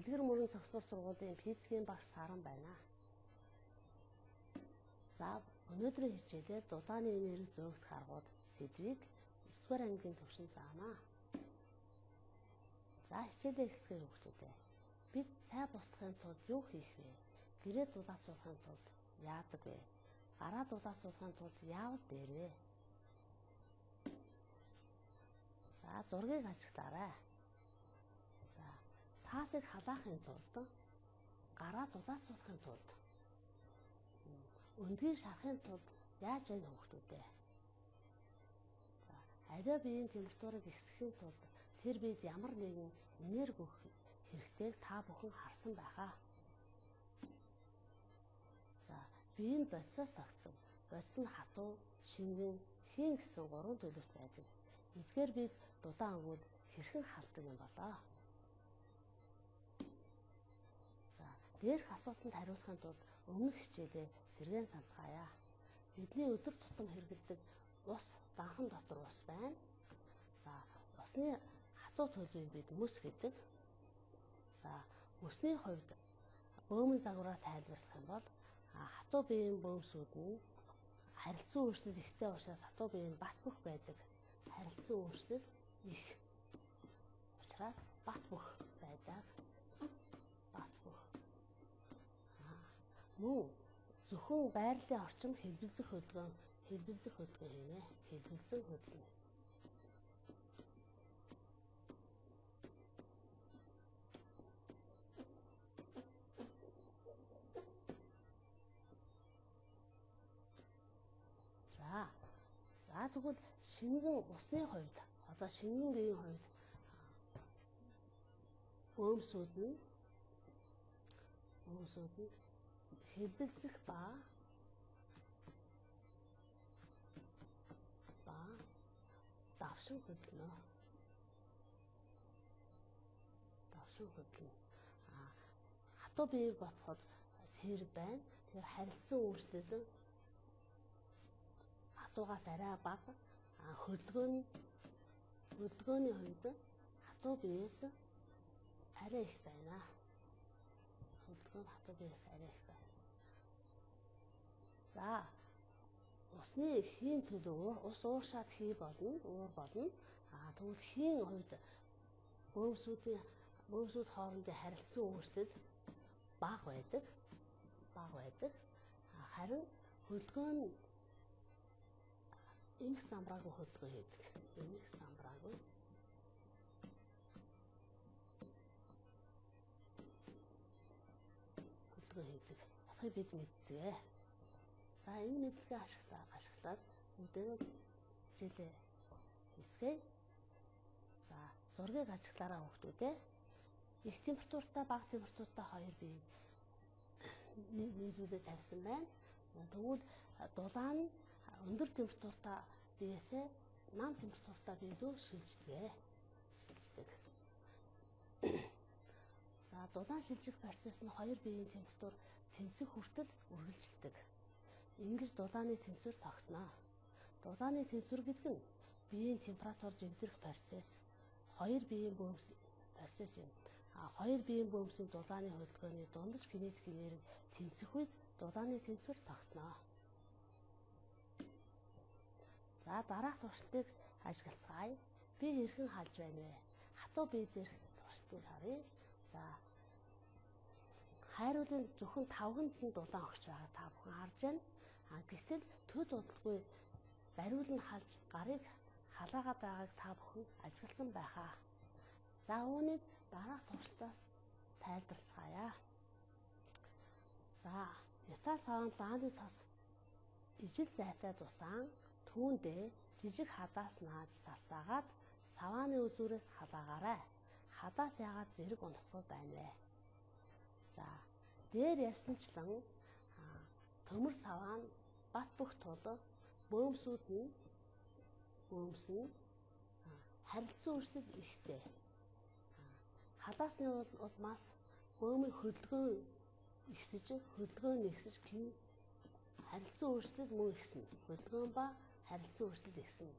Дэлгэр мөрөн цогцлол сургуулийн физикийн багш Саран байна. За өнөөдрийн хичээлээр дулааны энерги зөөгдөх аргууд сэдвийг 9-р ангийн төвшөнд заана. За хичээлээ эхлэхээр хүүхдүүдээ бид цай босдохын тулд юу хийх вэ? Гэрээ дулаацуулахын тулд яадаг вэ? Гараа дулаацуулахын тулд яавал дээр вэ? За зургийг ажиглаарай. За цаасыг халаахын тулд, гараа дулаацуулахын тулд, өндгийг шарахын тулд яаж байна хүүхдүүдээ? За аливаа биеийн температурыг ихсгэхийн тулд тэр бид ямар нэгэн энерги өгөх хэрэгтэйг та бүхэн харсан байхаа. За бие нь бодисоос тогтдог. Бодис нь хатуу, шингэн, хийн гэсэн 3 төлөвт байдаг. Эдгээр бид дулаан өгөөд хэрхэн халдаг юм болоо? За дээрх асуултанд хариулахын тулд өмнөх хичээлээ сэргээн санацгаая. Бидний өдөр тутам хэрэглэдэг ус, данхан дотор ус байна. За усны хатуу төлөвийг бид мөс гэдэг. За мөсний хувьд бөөмөн загвараар тайлбарлах юм бол хатуу биеийн бөөмсүүд нь харилцан өөрчлөлт ихтэй учраас хатуу бие нь бат бөх байдаг. Харилцан өөрчлөлт их учраас бат бөх байдаг. Бат бөх. Мөн зөвхөн байрлалын орчим хэлбэлзэх хөдөлгөөн хийнэ. Хэлбэлзэн хөдөлгөөн. За тэгвэл шингэн усны хувьд одоо шингэн биеийн хувьд бөөмсүүд нь хэлбэлзэх ба давшин хөдлөнө. Хатуу биеийг ботход сэр байна. Тэр харилцан өөрчлөлт хатуугаас арай бага. Хөдөлгөөний хувьд хатуу биеэс арай их байна. За усны хийн төлөв ус ууршаад уур болно. Тэгвэл хийн хувьд бөөмсүүд хоорондын харилцан өөрчлөлт бага байдаг. Харин хөдөлгөөн эмх замбраагүй хөдөлгөөн хийдэг. Болохыг бид мэддэг. За энэ мэдлэгээ ашиглаад бүгдээ хичээлээ хийсгэе. За зургийг ажиглаараа хүүхдүүдээ. Их температуртай, бага температуртай хоёр биеийг нийлүүлээд тавьсан байна. Тэгвэл дулаан нь өндөр температуртай биеэсээ нам температуртай бие рүү шилждэг. За дулаан шилжих процесс нь хоёр биеийн температур тэнцэх хүртэл үргэлжилдэг. Ингэж дулааны тэнцвэр тогтно. Дулааны тэнцвэр гэдэг нь биеийн температур жигдэрх процесс. Хоёр биеийн процесс юм. Хоёр биеийн бөөмсийн дулааны хөдөлгөөний дундаж кинетик энерги тэнцэх үед дулааны тэнцвэр тогтно. За дараах туршилтыг ажиглацгаая. Би хэрхэн халж байна вэ? Хатуу бие дээрх туршилтыг харъя. За хайруулын зөвхөн тавганд нь дулаан өгч байгаа та бүхэн харж байна. Гэтэл төд удалгүй бариул нь халж гарыг халаагаад байгааг та бүхэн ажигласан байхаа. За үүнийг дараах туршилтаас тайлбарлацгаая. За металл саван лааны тос ижил зайтай дусаан түүндээ жижиг хадаас нааж цалцаагаад савааны үзүүрээс халаагаарай. Хадаас яагаад зэрэг унахгүй байна вэ? За дээр ялсанчлан төмөр саваан бат бөх тул бөөмс нь харилцан өөрчлөлт ихтэй. Халаасны улмаас бөөмийн хөдөлгөөн ихсэж харилцан өөрчлөлт мөн ихснэ. Хөдөлгөөн ба харилцан өөрчлөлт ихснэ.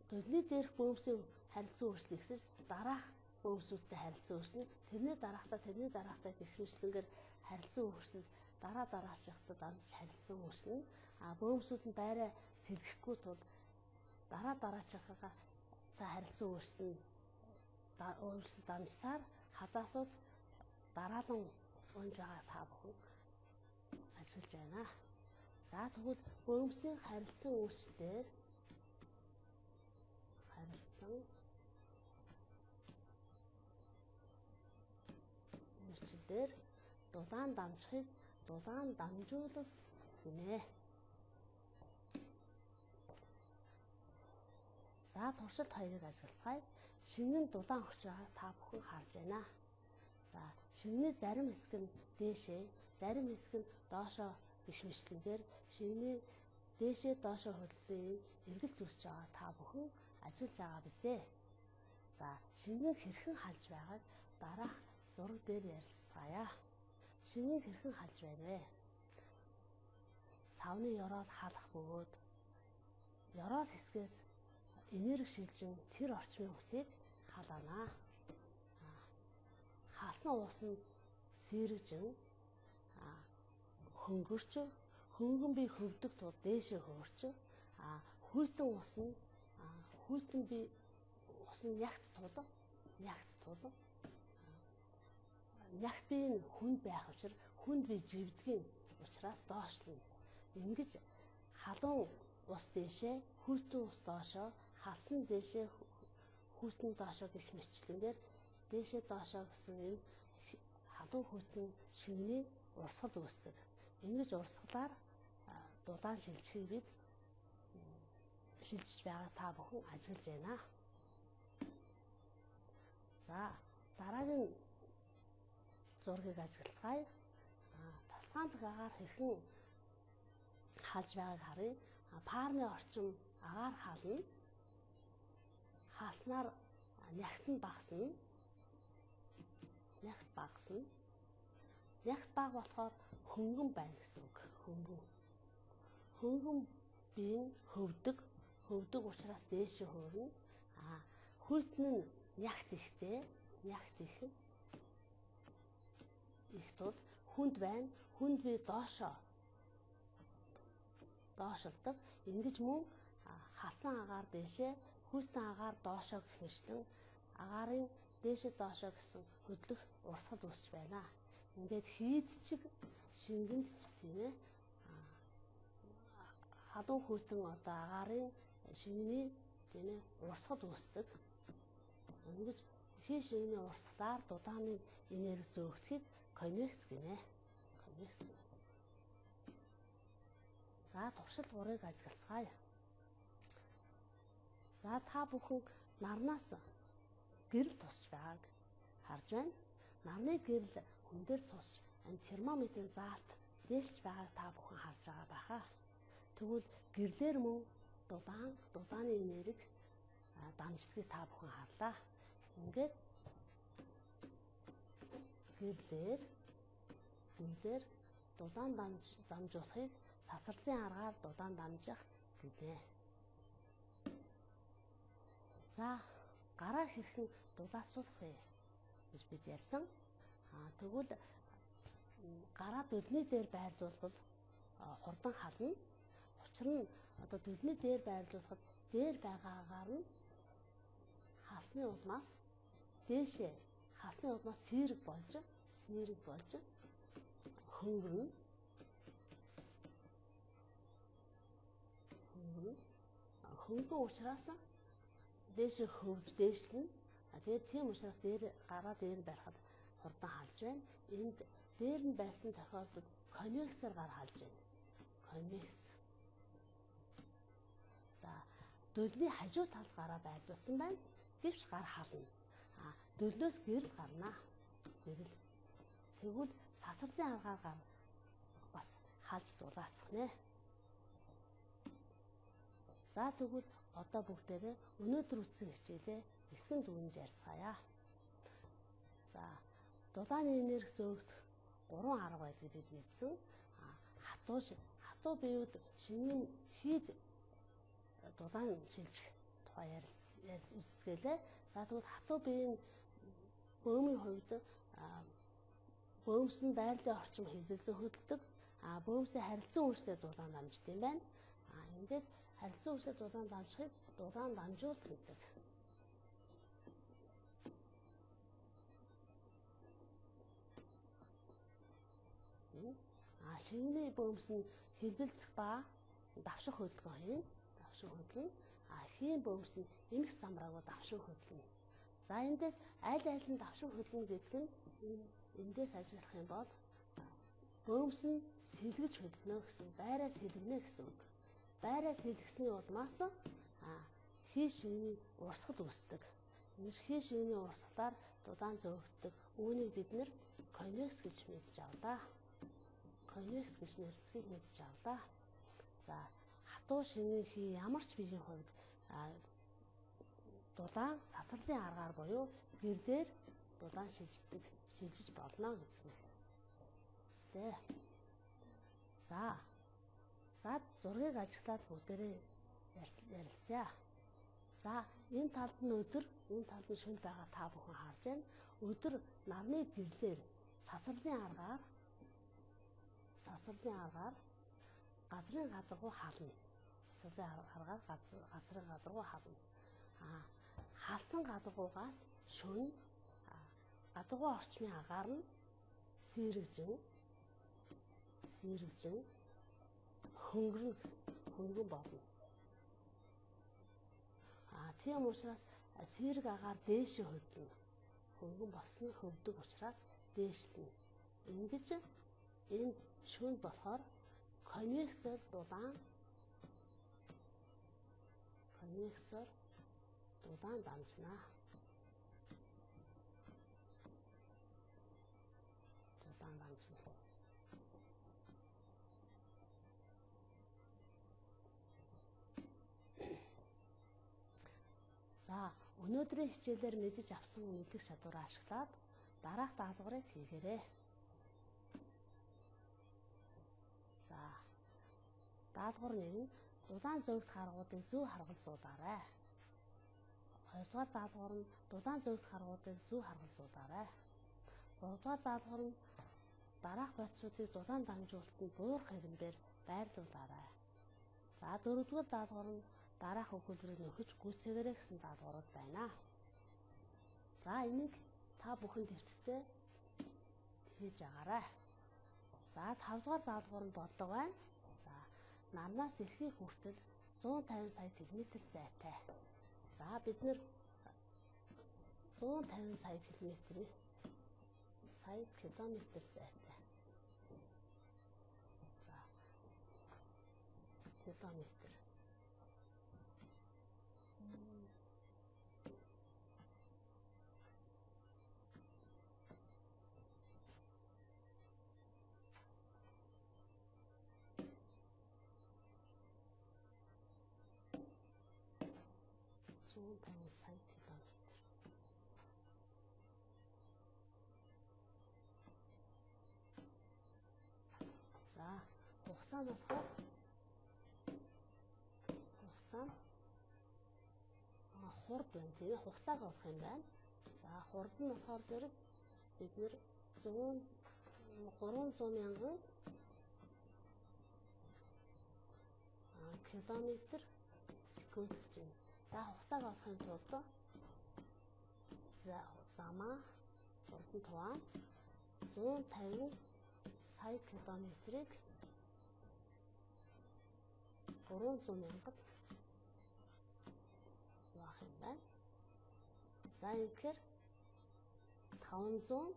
Дөлний дээрх бөөмсийн харилцан өөрчлөлт ихсэж дараах бөөмсүүдтэй харилцан үүснэ. Тэрний дараахтай гэх мэтлэнгээр харилцан үүснэл дараачихтад амж харилцан үүснэ. Бөөмсүүд нь байраа сэлгэхгүй тул дараачихгаа та харилцан үүснэл дамжсаар хадаасууд дараалан унж байгаа та бүхэн ажиллаж байна. За тэгвэл бөөмсийн харилцан үйлчлэлээр дулаан дамжихыг дулаан дамжуулал гинэ. За туршилт 2-ыг ажиглацгаая. Шингэн дулаан өгч байгааг та бүхэн харж байна. За шингэний зарим хэсэг нь дээшээ, зарим хэсэг нь доошоо гэх мэтлэнгээр шингэний дээшээ доошоо хөлдсөн эргэлт үүсэж байгаа та бүхэн ажиллаж байгаа бизээ. За шингэн хэрхэн халж байгааг дараах зураг дээр ярилцгаая. Шингэн хэрхэн халж байна вэ? Савны ёроол халах бөгөөд ёроол хэсгээс энерги шилжин тэр орчмын үсийг халаана. Халсан уус нь сэргэжин хөнгөрч, хөнгөн бие хөвдөг тул дээшээ хөөрч, хүйтэн ус нь ягт тул ягт бие нь хүнд байх учраас хүнд бие живдгийн учраас доошлно. Ингэж халуун ус дээшээ, хүйтэн ус доошоо, халсан дээшээ, хүйтэн доошоо гэх мэтчлэнгээр дээшээ доошоо гэсэн энэ халуун хүйтэн шингэний урсгал үүсдэг. Ингэж урсгалаар дулаан шилжихийг бид шилжиж байгаа та бүхэн ажиглаж байна. За дараагийн зургийг ажиглацгаая. Тасгаан дэх агаар хэрхэн халж байгааг харъя. Парны орчим агаар хална. Халснаар нягт нь багасна. Нягт бага болохоор хөнгөн байна гэсэн үг. Хөнгөн бие нь хөвдөг учраас дээшээ хөөрнө. Хүйтэн нь нягт ихтэй, их тул хүнд байна. Хүнд бие доошилдог. Ингэж мөн халсан агаар дээшээ, хүйтэн агаар доошоо гэх мэтлэн агаарын дээшээ доошоо гэсэн хөдлөх урсгал үүсэж байна. Ингээд хийдчиг шингэнд ч тийм ээ халуун хүйтэн агаарын шингэний тийм ээ урсгал үүсдэг. Ингэж хий шингэний урсгалаар дулааны энерги зөөгдөхийг конвекц гинэ. За туршилт 3-ыг ажиглацгаая. За та бүхэн нарнаас гэрэл тусч байгааг харж байна. Нарны гэрэл хүн дээр тусч термометрийн заалт дээшилж байгааг та бүхэн харж байгаа байхаа. Тэгвэл гэрлэр мөн дулааны энерги дамждгийг та бүхэн харлаа. Ингээд гэрлэр дулаан дамжуулахыг цасралтын аргаар дулаан дамжих гинэ. За гараа хэрхэн дулаацуулах вэ гэж бид ярьсан. Тэгвэл гараа дөлний дээр байрлуулбал хурдан хална. Учир нь одоо дөлний дээр байрлуулахад дээр байгаа агаар нь халсны улмаас дээшээ сэрэг болж хөнгөрнө. Хөнгөн учраас дээшээ хөвж дээшлэн. Тэгээд тийм учраас гараа дээр барихад хурдан халж байна. Энд дээр нь байсан тохиолдолд конвекцээр гар халж байна. Конвекц. За дөлний хажуу талд гараа байрлуулсан байна. Гэвч гар хална. Дөлнөөс гэрэл гарна. Тэгвэл цасралтын аргаар бас халж дулаацах нэ. За тэгвэл одоо бүгдээрээ өнөөдөр үтсэн хичээлээ эхлэн дүгнэж ярьцгаая. За дулааны энерги зөөгдөх 3 арга байдгийг бид мэдсэн. Хатуу биеуд шинийн хийд дулаан шилжих тухай ярилцгэлээ. За тэгвэл хатуу биеийн бөөмийн хувьд бөөмс нь байгалийн орчин хэлбэлзэн хөдөлдөг. Бөөмсийн харилцан үйлчлэлээр дулаан дамждаг юм байна. Ингээд харилцан үйлчлэлээр дулаан дамжихыг дулаан дамжуулалт гэдэг. Шингэний бөөмс нь хэлбэлзэх ба давших хөдөлгөөн хийн. Давших хөдөлнө. Хийн бөөмс нь эмх замраагүй давших хөдөлнө. За эндээс аль нь давших хөдөлнө гэдэг нь эндээс ажиглах юм бол бөөмс нь сэлгэж хөдөлнө гэсэн, байраа сэлгэнэ гэсэн үг. Байраа сэлгэсний улмаас хий шингэний урсгал үүсдэг. Ингэж хий шингэний урсгалаар дулаан зөөгддөг. Үүнийг бид нэр конвекс гэж мэдж авлаа. Конвекс гэж нэрлэдгийг мэдж авлаа. За хатуу шингийн хий ямар ч биеийн хувьд дулаан цацралын аргаар буюу гэрлээр дулаан шилжиж болно гэдэг нь. За зургийг ажиглаад бүгдээрээ ярилцъя. За энэ талд нь өдөр, энэ талд нь шөнө байгаа та бүхэн харж байна. Өдөр нарны гэрлээр цацралын аргаар газрын гадаргуу хална. Цацралын аргаар газрын гадаргуу хална. Халсан гадаргуугаас шөнө гадаргуу орчмын агаар нь сэрэгжин хөнгөн болно. Тийм учраас сэрэг агаар дээшээ хөдлөнө. Хөнгөн болсон нь хөвдөг учраас дээшлэнэ. Ингэж энэ шөнө болохоор конвекцээр дулаан дамжна. За өнөөдрийн хичээлээр мэдэж авсан мэдлэг чадвараа ашиглаад дараах даалгаврыг хийгээрэй. За даалгавар 1 нь дулаан зөөгдөх аргуудыг зөв харгалзуулаарай. 2 дугаар даалгавар нь дулаан зөөгдөх аргуудыг зөв харгалзуулаарай. 3 дугаар даалгавар нь дараах бодисуудыг дулаан дамжуулалтанд буурах хэрэмбээр байрлуулаарай. За 4 дугаар даалгавар нь дараах өгүүлбэрийг нөхөж гүйцээгээрэй гэсэн даалгаврууд байна. За энийг та бүхэн дэвтэртээ хийж агаарай. За 5 дугаар даалгавар нь бодлого байна. За нарнаас дэлхий хүртэл 150 сая км зайтай. За бид нэр 150 сая км зайтай. За километр. За хугацаа нь болохоор хурд байна тийм ээ, хугацааг олох юм байна. За хурд нь болохоор зэрэг бид нэр 300 мянган километр секунд гэж байна. За хугацааг олохын тулд замаа хурдан туваан 150 сая километрийг 300 мянгад хуваах юм байна. За ингэхээр 500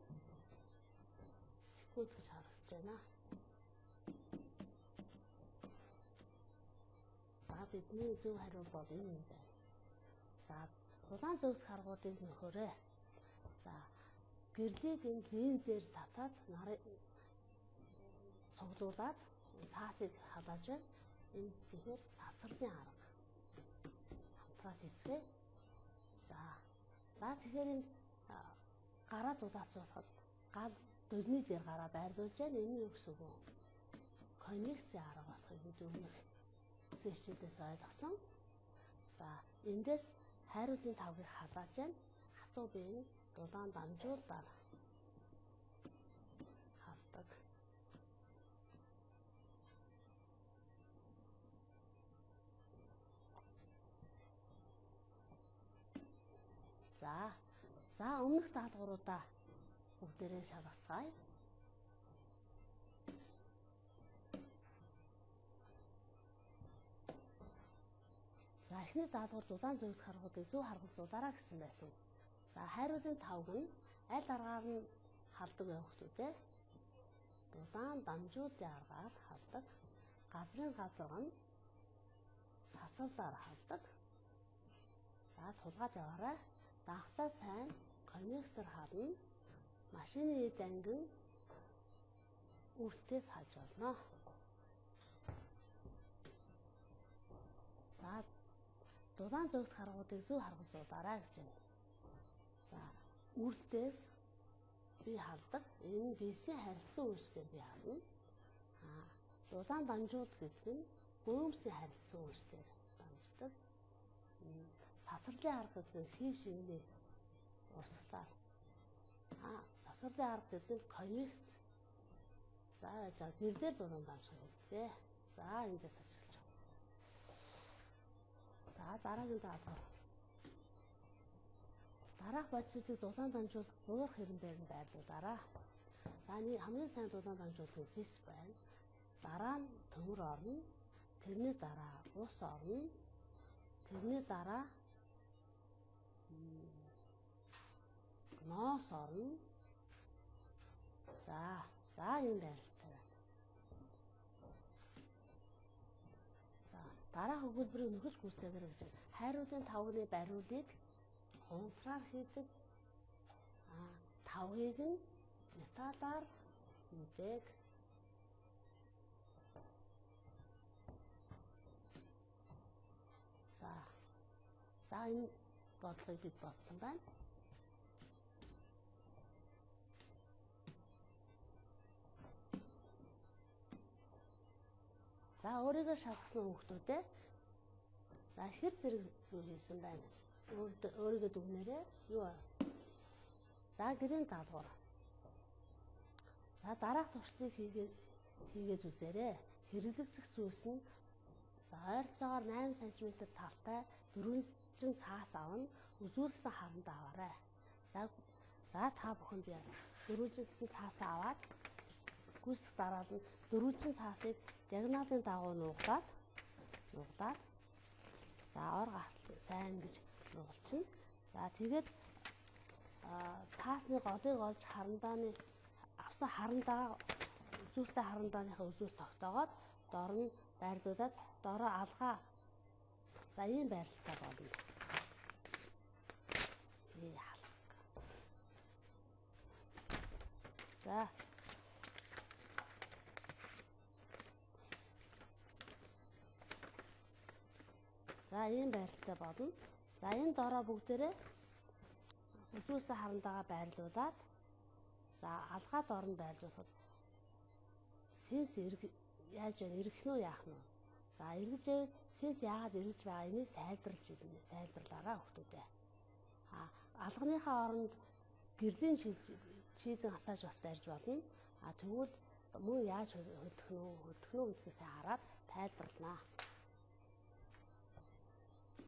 секунд гэж харагдаж байна. За бидний зөв хариу бол энэ юм байна. За дулаан зөөгдөх аргуудыг нөхөөрэй. За гэрлийг энэ линзээр татаад нарыг цуглуулад цаасыг халааж байна. Энэ тэгэхээр цацралын арга. Хамтраад хийцгээе. За тэгэхээр энэ гараа дулаацуулахад гал дөлний дээр гараа байрлуулж байна. Энэ юу гэсэн үг вэ? Конвекцийн арга болохыг бид өмнөх хичээлээс ойлгосон. За эндээс хайруулын тавгийг халааж байна. Хатуу бие нь дулаан дамжуулаад халдаг. За өмнөх даалгавруудаа бүгдээрээ шалгацгаая. За эхний даалгавар дулаан зөвлөх харгуудыг зөв харгалзуулаарай гэсэн байсан. За хайруудын 5-г нь аль аргаар нь халдаг байх хүмүүстээ дулаан дамжуулалтын аргаар халдаг. Газрын гадар нь цацалдаар халдаг. За тулгаад яваарай. Дагтаа цайн конвексор хална. Машины эд ангин үртээс халж болно. За дулаан зөвгт харгуудыг зөв харгалзуулаарай гэж байна. За үртээс би халдаг. Энэ нь бисийн харилцан үйлчлэлээр би хална. Дулаан дамжуулалт гэдэг нь бөөмсийн харилцан үйлчлэлээр дамждаг. Цасралын арга гэдэг нь хий шигний урсгалаар. Цасралын арга гэдэг нь конвекц. За яаж гэрлээр дулаан дамжих гэдэг. За эндээс ажиглаж байна. За дараагийн даалгавар. Дараах бодисуудыг дулаан дамжуулах буур хэрэн байранд байрлуулаарай. За хамгийн сайн дулаан дамжуулалтын зис байна. Дараа нь төмөр орно. Тэрний дараа ус орно. Тэрний дараа ноос орно. За энэ байралтай байна. За дараах өгүүлбэрийг нөхөж гүйцээгээрэй гэж байна. Хайруудын 5-ны бариулыг хунцраар хийдэг. 5-ыг нь металлаар хийдэг. За энэ бодлогыг бид бодсон байна. За өөрийгөө шалгасан хүмүүстээ за хэр зэрэг зүйл хийсэн байна. Өөрийгөө дүгнээрээ юу аа. За гэрийн даалгавар. За дараах туршлагыг хийгээд үзээрэй. Хэрэглэгдэх зүйлс нь за ойролцоогоор 8 см талтай дөрвөлжин цаас авна. Үзүүлсэн харанд аваарай. За та бүхэн би дөрвөлжин цаасаа аваад гүйцэтгэх дараалал нь дөрвөлжин цаасыг диагоналын дагуу нуглаад за ор гарт сайн гэж нугалчихна. За тэгээд цаасны голыг олж харандааны авсан харандаа үзүүлэлттэй харандааныхаа үзүүлэлт тогтоогоод дор нь байрлуулад дороо алгаа за ийм байрлалтай болно. За ийм байрлалтай болно. За энэ дороо бүгдээрээ үзүүлсэн харандаагаа байрлуулад за алгаа дор нь байрлуулахад сенс яаж вэ? Ирэх нь яах нь вэ? За эргэж сенс яагаад эргэж байгаа энийг тайлбарлаарай хүмүүстээ. Алганыхаа оронд гэрлийн шийдэн асааж бас барьж болно. Тэгвэл мөн яаж хөдлөх нь гэдгийг сайн хараад тайлбарлана.